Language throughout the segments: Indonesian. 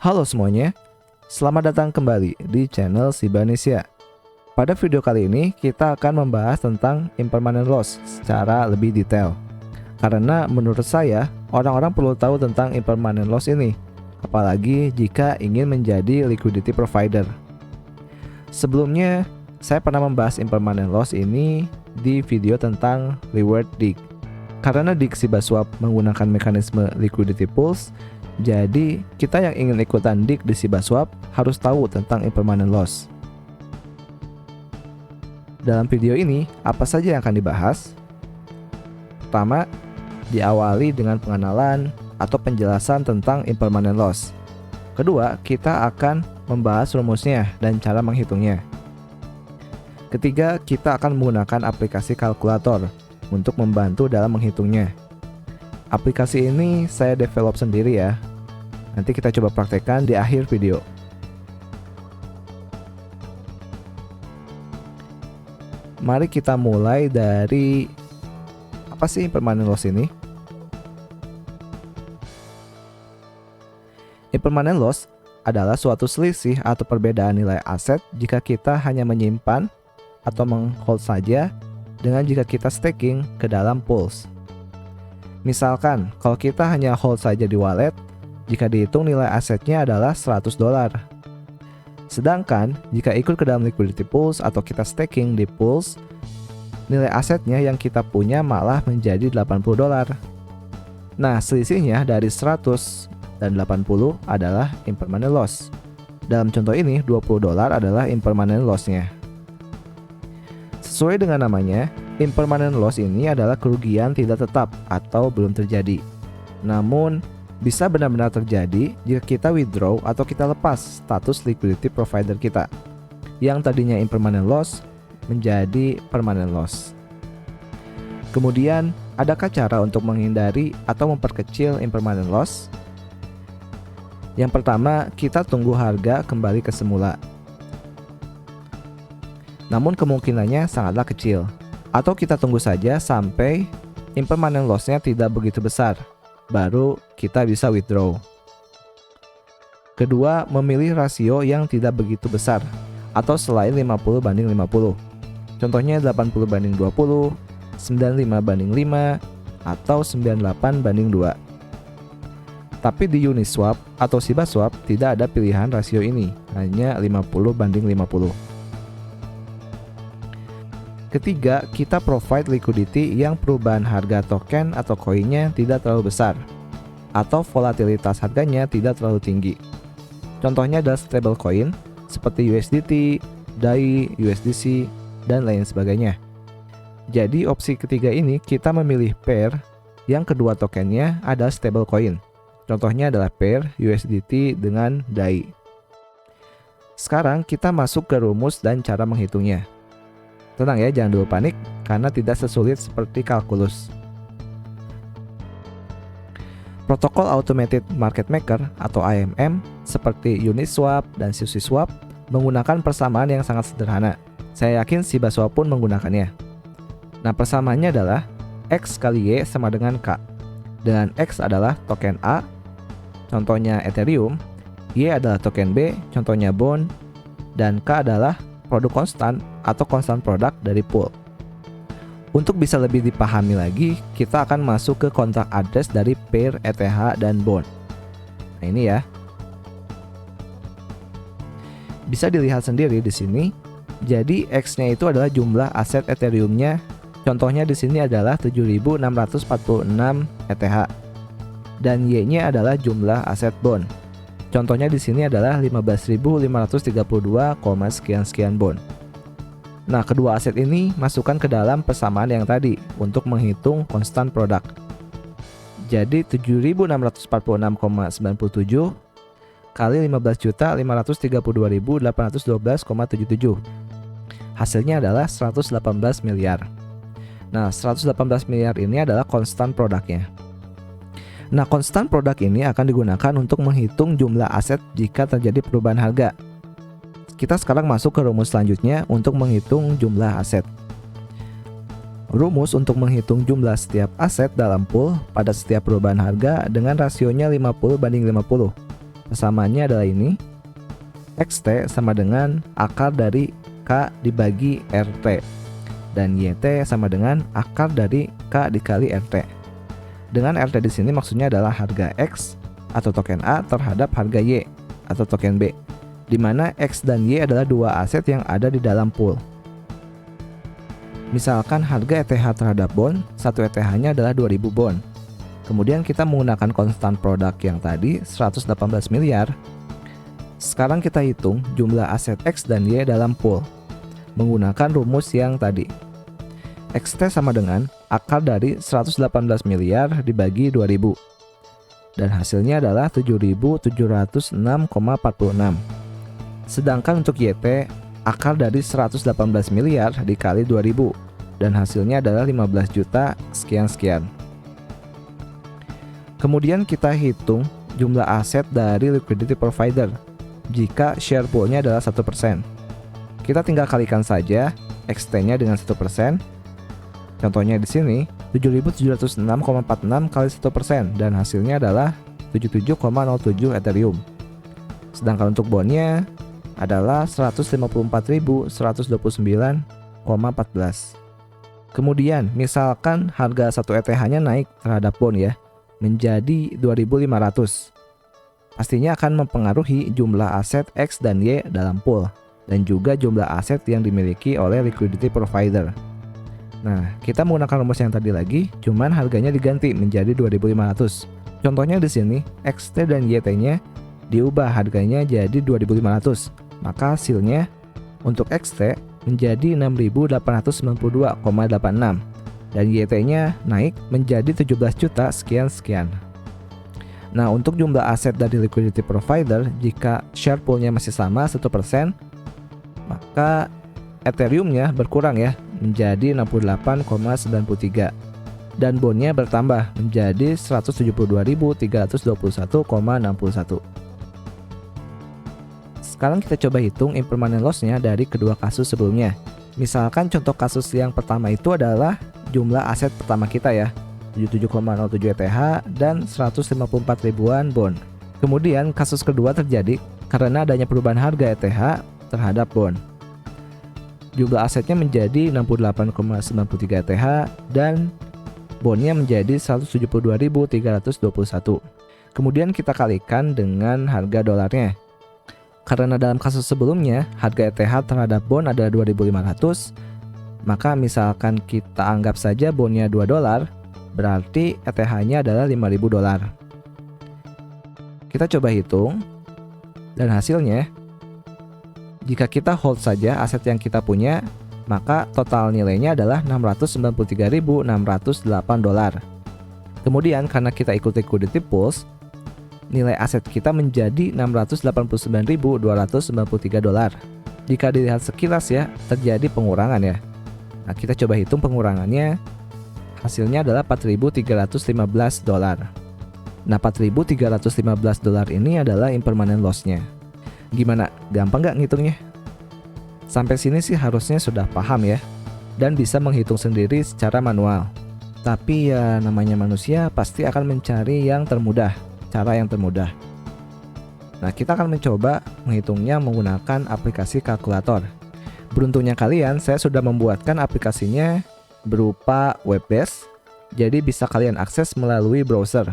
Halo semuanya, selamat datang kembali di channel Sibanesia. Pada video kali ini kita akan membahas tentang impermanent loss secara lebih detail. Karena menurut saya, orang-orang perlu tahu tentang impermanent loss ini, apalagi jika ingin menjadi liquidity provider. Sebelumnya, saya pernah membahas impermanent loss ini di video tentang reward dig. Karena dig Sibaswap menggunakan mekanisme liquidity pools, jadi kita yang ingin ikutan dig di Sibaswap harus tahu tentang impermanent loss. Dalam video ini, apa saja yang akan dibahas? Pertama, diawali dengan pengenalan atau penjelasan tentang impermanent loss. Kedua, kita akan membahas rumusnya dan cara menghitungnya. Ketiga, kita akan menggunakan aplikasi kalkulator untuk membantu dalam menghitungnya. Aplikasi ini saya develop sendiri ya. Nanti kita coba praktekkan di akhir video. Mari kita mulai dari apa sih impermanent loss ini? Impermanent loss adalah suatu selisih atau perbedaan nilai aset jika kita hanya menyimpan atau menghold saja dengan jika kita staking ke dalam pools. Misalkan, kalau kita hanya hold saja di wallet, jika dihitung nilai asetnya adalah $100. Sedangkan, jika ikut ke dalam liquidity pools atau kita staking di pools, nilai asetnya yang kita punya malah menjadi $80. Nah, selisihnya dari 100 dan 80 adalah impermanent loss. Dalam contoh ini, $20 adalah impermanent loss-nya. Sesuai dengan namanya, impermanent loss ini adalah kerugian tidak tetap atau belum terjadi. Namun, bisa benar-benar terjadi jika kita withdraw atau kita lepas status liquidity provider kita, yang tadinya impermanent loss menjadi permanent loss. Kemudian, adakah cara untuk menghindari atau memperkecil impermanent loss? Yang pertama, kita tunggu harga kembali ke semula. Namun kemungkinannya sangatlah kecil. Atau kita tunggu saja sampai impermanent loss-nya tidak begitu besar, baru kita bisa withdraw. Kedua, memilih rasio yang tidak begitu besar, atau selain 50/50. Contohnya 80/20, 95/5, atau 98/2. Tapi di Uniswap atau Sibaswap tidak ada pilihan rasio ini, hanya 50/50. Ketiga, kita provide liquidity yang perubahan harga token atau koinnya tidak terlalu besar, atau volatilitas harganya tidak terlalu tinggi. Contohnya adalah stablecoin seperti USDT, DAI, USDC, dan lain sebagainya. Jadi opsi ketiga ini kita memilih pair yang kedua tokennya adalah stablecoin. Contohnya adalah pair USDT dengan DAI. Sekarang kita masuk ke rumus dan cara menghitungnya. Tenang ya, jangan dulu panik karena tidak sesulit seperti kalkulus. Protokol Automated Market Maker atau AMM seperti Uniswap dan SushiSwap menggunakan persamaan yang sangat sederhana. Saya yakin Sibaswap pun menggunakannya. Nah, persamaannya adalah X kali Y sama dengan K. Dan X adalah token A, contohnya Ethereum, Y adalah token B, contohnya Bond, dan K adalah produk konstan atau konstan produk dari pool. Untuk bisa lebih dipahami lagi, kita akan masuk ke kontrak address dari pair ETH dan Bond. Nah, ini ya. Bisa dilihat sendiri di sini. Jadi X-nya itu adalah jumlah aset Ethereum-nya. Contohnya di sini adalah 7.646 ETH. Dan Y-nya adalah jumlah aset Bond. Contohnya di sini adalah 15.532, sekian Bond. Nah, kedua aset ini masukkan ke dalam persamaan yang tadi untuk menghitung konstan produk. Jadi 7.646,97 kali 15.532.812,77. Hasilnya adalah 118 miliar. Nah, 118 miliar ini adalah konstan produknya. Nah, konstan produk ini akan digunakan untuk menghitung jumlah aset jika terjadi perubahan harga. Kita sekarang masuk ke rumus selanjutnya untuk menghitung jumlah aset. Rumus untuk menghitung jumlah setiap aset dalam pool pada setiap perubahan harga dengan rasionya 50/50. Persamaannya adalah ini. XT sama dengan akar dari K dibagi RT. Dan YT sama dengan akar dari K dikali RT. Dengan RT di sini maksudnya adalah harga X atau token A terhadap harga Y atau token B, di mana X dan Y adalah dua aset yang ada di dalam pool. Misalkan harga ETH terhadap bond, satu ETH-nya adalah 2000 bond. Kemudian kita menggunakan konstan produk yang tadi 118 miliar. Sekarang kita hitung jumlah aset X dan Y dalam pool menggunakan rumus yang tadi. XT sama dengan akar dari 118 miliar dibagi 2000. Dan hasilnya adalah 7.706,46. Sedangkan untuk YT, akar dari 118 miliar dikali 2000. Dan hasilnya adalah 15 juta sekian-sekian. Kemudian kita hitung jumlah aset dari liquidity provider jika share pool-nya adalah 1%. Kita tinggal kalikan saja XT-nya dengan 1%. Contohnya di sini 7.706,46 kali 1% dan hasilnya adalah 77,07 Ethereum. Sedangkan untuk bondnya adalah 154.129,14. Kemudian misalkan harga 1 ETH-nya naik terhadap bond ya menjadi 2.500. Pastinya akan mempengaruhi jumlah aset X dan Y dalam pool dan juga jumlah aset yang dimiliki oleh liquidity provider. Nah, kita menggunakan rumus yang tadi lagi, cuman harganya diganti menjadi 2.500. Contohnya di sini, XT dan YT-nya diubah harganya jadi 2.500. Maka hasilnya untuk XT menjadi 6.892,86 dan YT-nya naik menjadi 17 juta sekian-sekian. Nah, untuk jumlah aset dari liquidity provider, jika share pool-nya masih sama 1%, maka Ethereum-nya berkurang ya menjadi 68,93 dan bondnya bertambah menjadi 172.321,61. Sekarang kita coba hitung impermanent loss-nya dari kedua kasus sebelumnya. Misalkan contoh kasus yang pertama itu adalah jumlah aset pertama kita ya, 77,07 ETH dan 154 ribuan bond. Kemudian kasus kedua terjadi karena adanya perubahan harga ETH terhadap bond. Jumlah asetnya menjadi 68,93 ETH dan bondnya menjadi 172.321. Kemudian kita kalikan dengan harga dolarnya. Karena dalam kasus sebelumnya harga ETH terhadap bond adalah 2.500, maka misalkan kita anggap saja bondnya $2, berarti ETH-nya adalah 5.000 dolar. Kita coba hitung dan hasilnya, jika kita hold saja aset yang kita punya, maka total nilainya adalah 693.608 dolar. Kemudian karena kita ikut liquidity pools, nilai aset kita menjadi 689.293 dolar. Jika dilihat sekilas ya, terjadi pengurangan ya. Nah, kita coba hitung pengurangannya. Hasilnya adalah 4.315 dolar. Nah, 4.315 dolar ini adalah impermanent loss-nya. Gimana? Gampang nggak ngitungnya? Sampai sini sih harusnya sudah paham ya, dan bisa menghitung sendiri secara manual. Tapi ya namanya manusia pasti akan mencari yang termudah, cara yang termudah. Nah, kita akan mencoba menghitungnya menggunakan aplikasi kalkulator. Beruntungnya kalian, saya sudah membuatkan aplikasinya berupa web based, jadi bisa kalian akses melalui browser.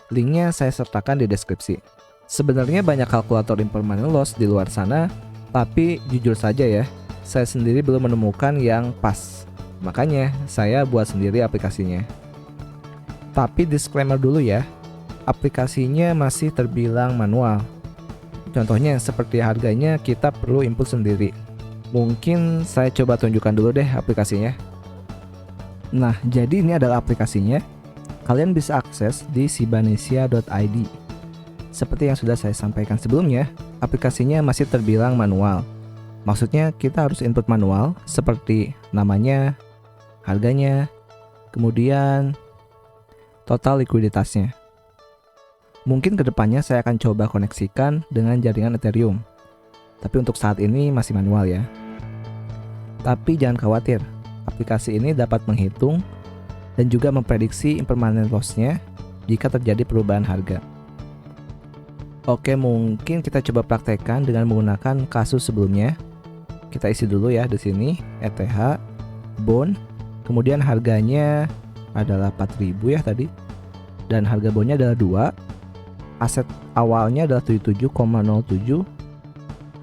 Linknya saya sertakan di deskripsi. Sebenarnya banyak kalkulator impermanent loss di luar sana, tapi jujur saja ya, saya sendiri belum menemukan yang pas. Makanya saya buat sendiri aplikasinya. Tapi disclaimer dulu ya, aplikasinya masih terbilang manual. Contohnya seperti harganya kita perlu input sendiri. Mungkin saya coba tunjukkan dulu deh aplikasinya. Nah, jadi ini adalah aplikasinya. Kalian bisa akses di sibanesia.id. Seperti yang sudah saya sampaikan sebelumnya, aplikasinya masih terbilang manual. Maksudnya kita harus input manual seperti namanya, harganya, kemudian total likuiditasnya. Mungkin kedepannya saya akan coba koneksikan dengan jaringan Ethereum. Tapi untuk saat ini masih manual ya. Tapi jangan khawatir, aplikasi ini dapat menghitung dan juga memprediksi impermanent loss-nya jika terjadi perubahan harga. Oke, mungkin kita coba praktekkan dengan menggunakan kasus sebelumnya. Kita isi dulu ya di sini ETH bond, kemudian harganya adalah 4.000 ya tadi, dan harga bondnya adalah 2. Aset awalnya adalah 77,07.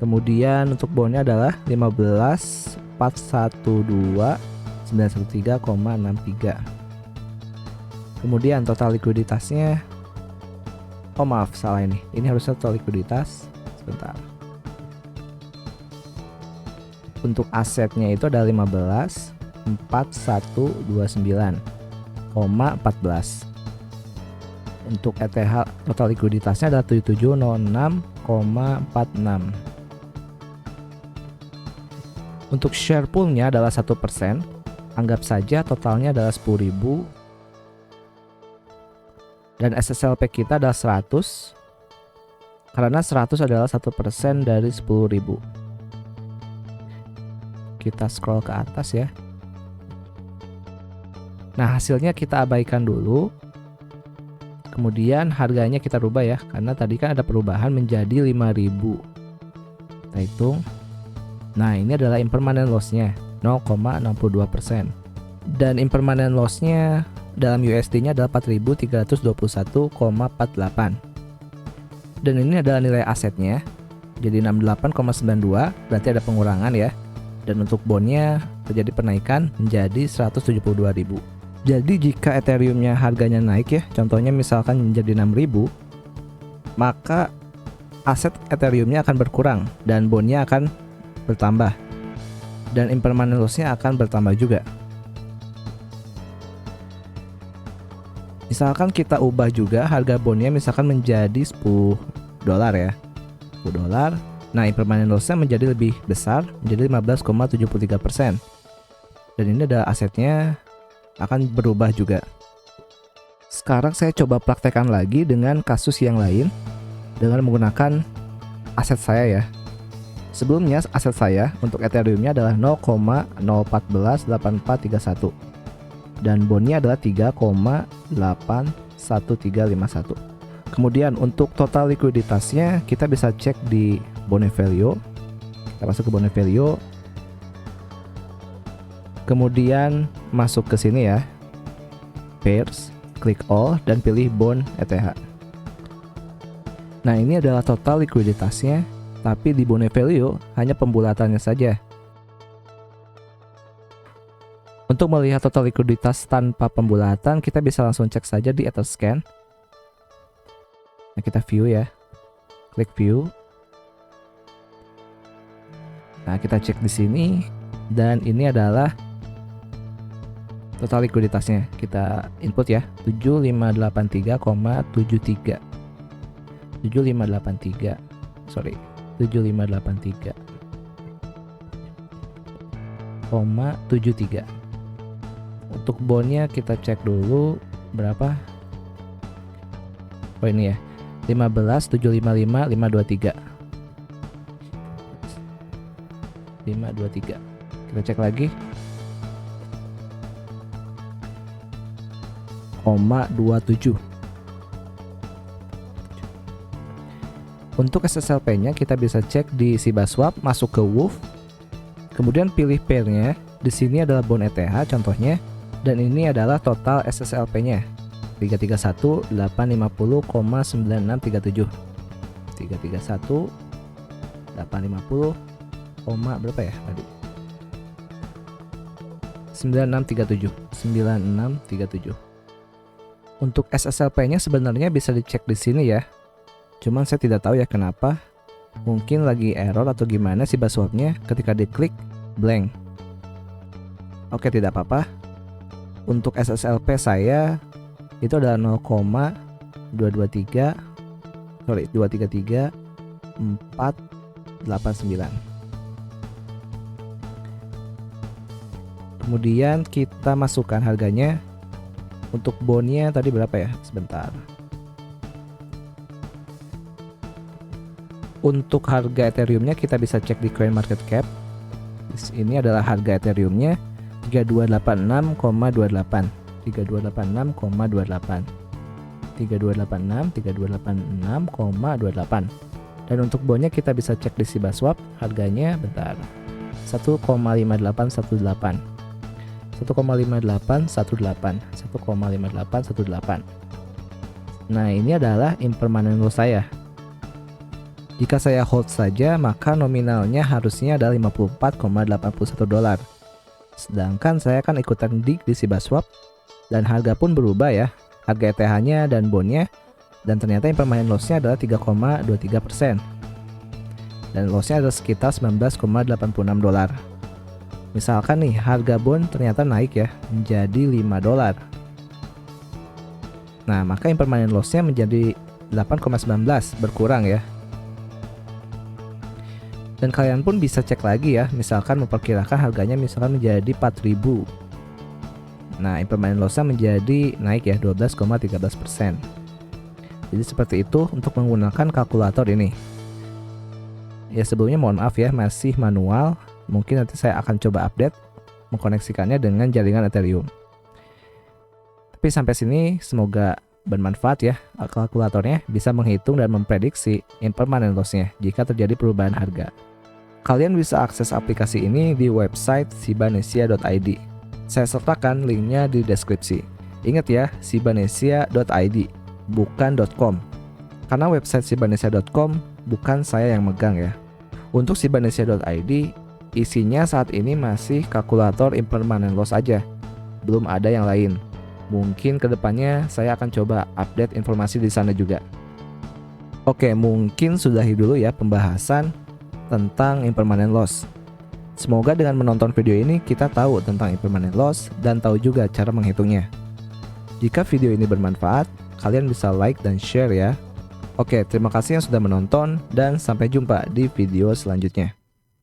Kemudian untuk bondnya adalah 15.412.913,63. Kemudian total likuiditasnya, oh maaf salah, ini harusnya total likuiditas, sebentar. Untuk asetnya itu ada 15.412.9,14. Untuk ETH total likuiditasnya adalah 7706,46. Untuk share poolnya adalah 1%. Anggap saja totalnya adalah 10.000. Dan SSLP kita adalah 100. Karena 100 adalah 1% dari 10.000. Kita scroll ke atas ya. Nah, hasilnya kita abaikan dulu. Kemudian harganya kita rubah ya, karena tadi kan ada perubahan menjadi 5.000. Kita hitung. Nah, ini adalah impermanent loss-nya 0,62%. Dan impermanent loss-nya dalam USD-nya adalah 4.321,48. Dan ini adalah nilai asetnya. Jadi 68,92, berarti ada pengurangan ya. Dan untuk bondnya terjadi penaikan menjadi 172.000. Jadi jika Ethereum-nya harganya naik ya, contohnya misalkan menjadi 6.000, maka aset Ethereum-nya akan berkurang dan bondnya akan bertambah. Dan impermanent loss-nya akan bertambah juga. Misalkan kita ubah juga harga bondnya misalkan menjadi $10 ya. $10. Nah, impermanent loss-nya menjadi lebih besar, menjadi 15,73%. Dan ini ada asetnya akan berubah juga. Sekarang saya coba praktekkan lagi dengan kasus yang lain dengan menggunakan aset saya ya. Sebelumnya aset saya untuk Ethereum-nya adalah 0,0148431 dan bondnya adalah 3,81351. Kemudian untuk total likuiditasnya kita bisa cek di Bonevalue. Kita masuk ke Bonevalue. Kemudian masuk ke sini ya. Pairs, klik all dan pilih bond ETH. Nah, ini adalah total likuiditasnya, tapi di Bonevalue hanya pembulatannya saja. Untuk melihat total likuiditas tanpa pembulatan, kita bisa langsung cek saja di Etherscan. Nah, kita view ya. Klik view. Nah, kita cek di sini dan ini adalah total likuiditasnya. Kita input ya, 7583,73. 7583. Sorry, 7583,73. Untuk bondnya kita cek dulu berapa. Oh, ini ya, 15.755.523. 523. Kita cek lagi. 0,27. Untuk SSLP-nya kita bisa cek di Sibaswap, masuk ke Wolf, kemudian pilih pair-nya. Di sini adalah bond ETH contohnya, dan ini adalah total SSLP-nya 331.850,9637. 331.850, berapa ya tadi? 9637. Untuk SSLP-nya sebenarnya bisa dicek di sini ya. Cuman saya tidak tahu ya kenapa. Mungkin lagi error atau gimana sih Sibaswap-nya ketika diklik blank. Oke, tidak apa-apa. Untuk SSLP saya itu adalah 233.489. Kemudian kita masukkan harganya. Untuk bondnya tadi berapa ya? Sebentar. Untuk harga Ethereum-nya kita bisa cek di CoinMarketCap. Ini adalah harga Ethereum-nya 3286,28. 3286,28. 3286, 3286,28. Dan untuk bondnya kita bisa cek di Sibaswap, harganya bentar. 1,5818. 1,5818. Nah, ini adalah impermanent loss saya. Jika saya hold saja, maka nominalnya harusnya adalah 54,81 dolar. Sedangkan saya kan ikutan di Sibaswap dan harga pun berubah ya. Harga ETH-nya dan bondnya, dan ternyata impermanent loss-nya adalah 3,23%. Dan loss-nya adalah sekitar 19,86 dolar. Misalkan nih, harga bond ternyata naik ya, menjadi 5 dolar. Nah, maka impermanent loss-nya menjadi 8,19, berkurang ya. Dan kalian pun bisa cek lagi ya, misalkan memperkirakan harganya misalkan menjadi 4.000. Nah, impermanent loss-nya menjadi naik ya, 12,13%. Jadi seperti itu untuk menggunakan kalkulator ini. Ya, sebelumnya mohon maaf ya, masih manual. Mungkin nanti saya akan coba update mengkoneksikannya dengan jaringan Ethereum. Tapi sampai sini semoga bermanfaat ya. Kalkulatornya bisa menghitung dan memprediksi impermanent loss-nya jika terjadi perubahan harga. Kalian bisa akses aplikasi ini di website sibanesia.id. Saya sertakan linknya di deskripsi. Ingat ya, sibanesia.id, bukan .com. Karena website sibanesia.com bukan saya yang megang ya. Untuk sibanesia.id, isinya saat ini masih kalkulator impermanent loss aja. Belum ada yang lain. Mungkin kedepannya saya akan coba update informasi di sana juga. Oke, mungkin sudahi dulu ya pembahasan tentang impermanent loss. Semoga dengan menonton video ini kita tahu tentang impermanent loss dan tahu juga cara menghitungnya. Jika video ini bermanfaat, kalian bisa like dan share ya. Oke, terima kasih yang sudah menonton dan sampai jumpa di video selanjutnya.